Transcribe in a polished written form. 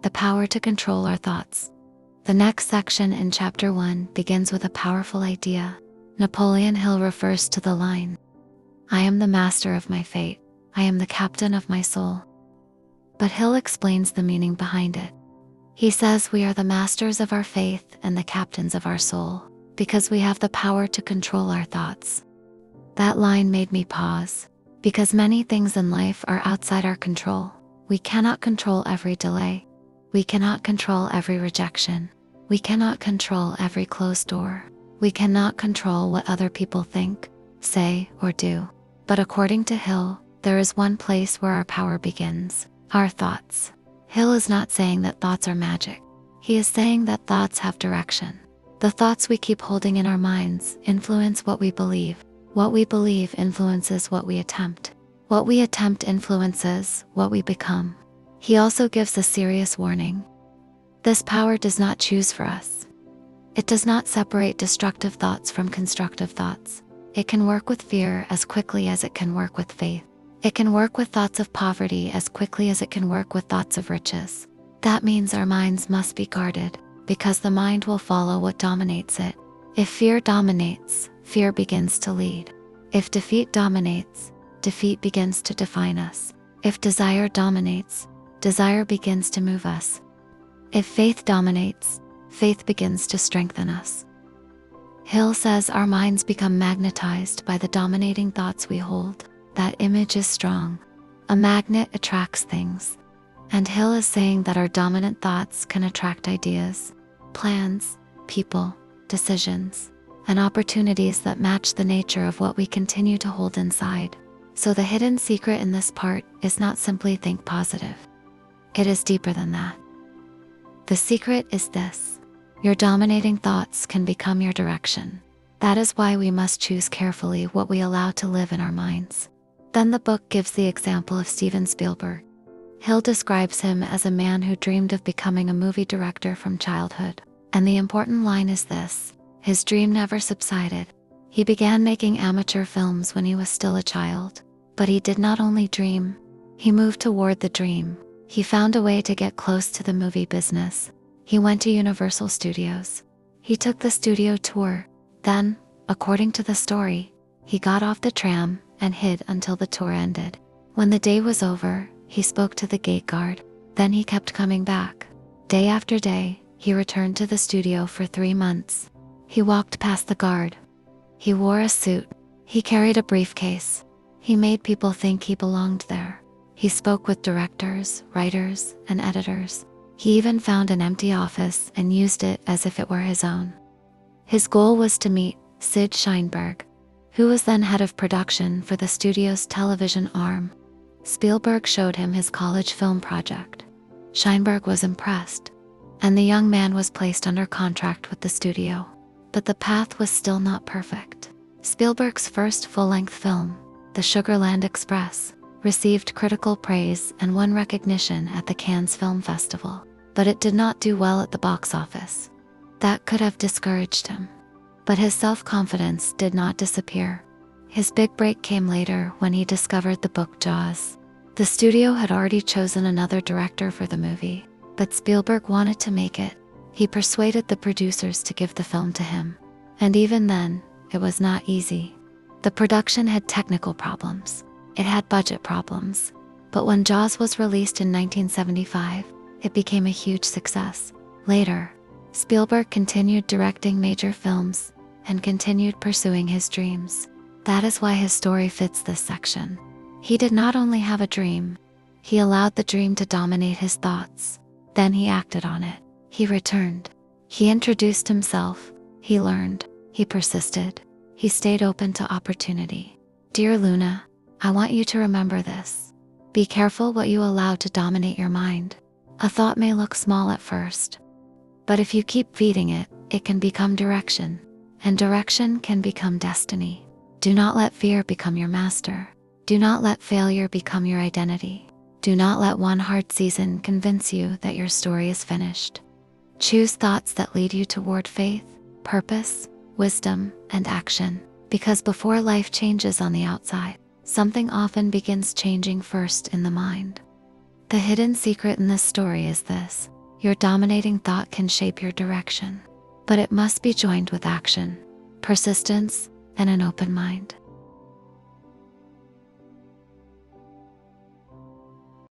the power to control our thoughts. The next section in Chapter 1 begins with a powerful idea. Napoleon Hill refers to the line, "I am the master of my fate. I am the captain of my soul." But Hill explains the meaning behind it. He says we are the masters of our faith and the captains of our soul, because we have the power to control our thoughts. That line made me pause, because many things in life are outside our control. We cannot control every delay. We cannot control every rejection. We cannot control every closed door. We cannot control what other people think, say, or do. But according to Hill, there is one place where our power begins: our thoughts. Hill is not saying that thoughts are magic. He is saying that thoughts have direction. The thoughts we keep holding in our minds influence what we believe. What we believe influences what we attempt. What we attempt influences what we become. He also gives a serious warning. This power does not choose for us. It does not separate destructive thoughts from constructive thoughts. It can work with fear as quickly as it can work with faith. It can work with thoughts of poverty as quickly as it can work with thoughts of riches. That means our minds must be guarded, because the mind will follow what dominates it. If fear dominates, fear begins to lead. If defeat dominates, defeat begins to define us. If desire dominates, desire begins to move us. If faith dominates, faith begins to strengthen us. Hill says our minds become magnetized by the dominating thoughts we hold. That image is strong. A magnet attracts things. And Hill is saying that our dominant thoughts can attract ideas, plans, people, decisions, and opportunities that match the nature of what we continue to hold inside. So the hidden secret in this part is not simply think positive. It is deeper than that. The secret is this: your dominating thoughts can become your direction. That is why we must choose carefully what we allow to live in our minds. Then the book gives the example of Steven Spielberg. Hill describes him as a man who dreamed of becoming a movie director from childhood. And the important line is this: his dream never subsided. He began making amateur films when he was still a child. But he did not only dream, he moved toward the dream. He found a way to get close to the movie business. He went to Universal Studios. He took the studio tour. Then, according to the story, he got off the tram and hid until the tour ended. When the day was over, he spoke to the gate guard. Then he kept coming back. Day after day, he returned to the studio for 3 months. He walked past the guard. He wore a suit. He carried a briefcase. He made people think he belonged there. He spoke with directors, writers, and editors. He even found an empty office and used it as if it were his own. His goal was to meet Sid Sheinberg, who was then head of production for the studio's television arm. Spielberg showed him his college film project. Sheinberg was impressed, and the young man was placed under contract with the studio. But the path was still not perfect. Spielberg's first full-length film, The Sugarland Express, received critical praise and won recognition at the Cannes Film Festival. But it did not do well at the box office. That could have discouraged him. But his self-confidence did not disappear. His big break came later when he discovered the book Jaws. The studio had already chosen another director for the movie, but Spielberg wanted to make it. He persuaded the producers to give the film to him. And even then, it was not easy. The production had technical problems. It had budget problems. But when Jaws was released in 1975, it became a huge success. Later, Spielberg continued directing major films and continued pursuing his dreams. That is why his story fits this section. He did not only have a dream, he allowed the dream to dominate his thoughts. Then he acted on it. He returned. He introduced himself. He learned. He persisted. He stayed open to opportunity. Dear Luna, I want you to remember this. Be careful what you allow to dominate your mind. A thought may look small at first, but if you keep feeding it, it can become direction, and direction can become destiny. Do not let fear become your master. Do not let failure become your identity. Do not let one hard season convince you that your story is finished. Choose thoughts that lead you toward faith, purpose, wisdom, and action, because before life changes on the outside, something often begins changing first in the mind. The hidden secret in this story is this: Your dominating thought can shape your direction, but it must be joined with action, persistence, and an open mind.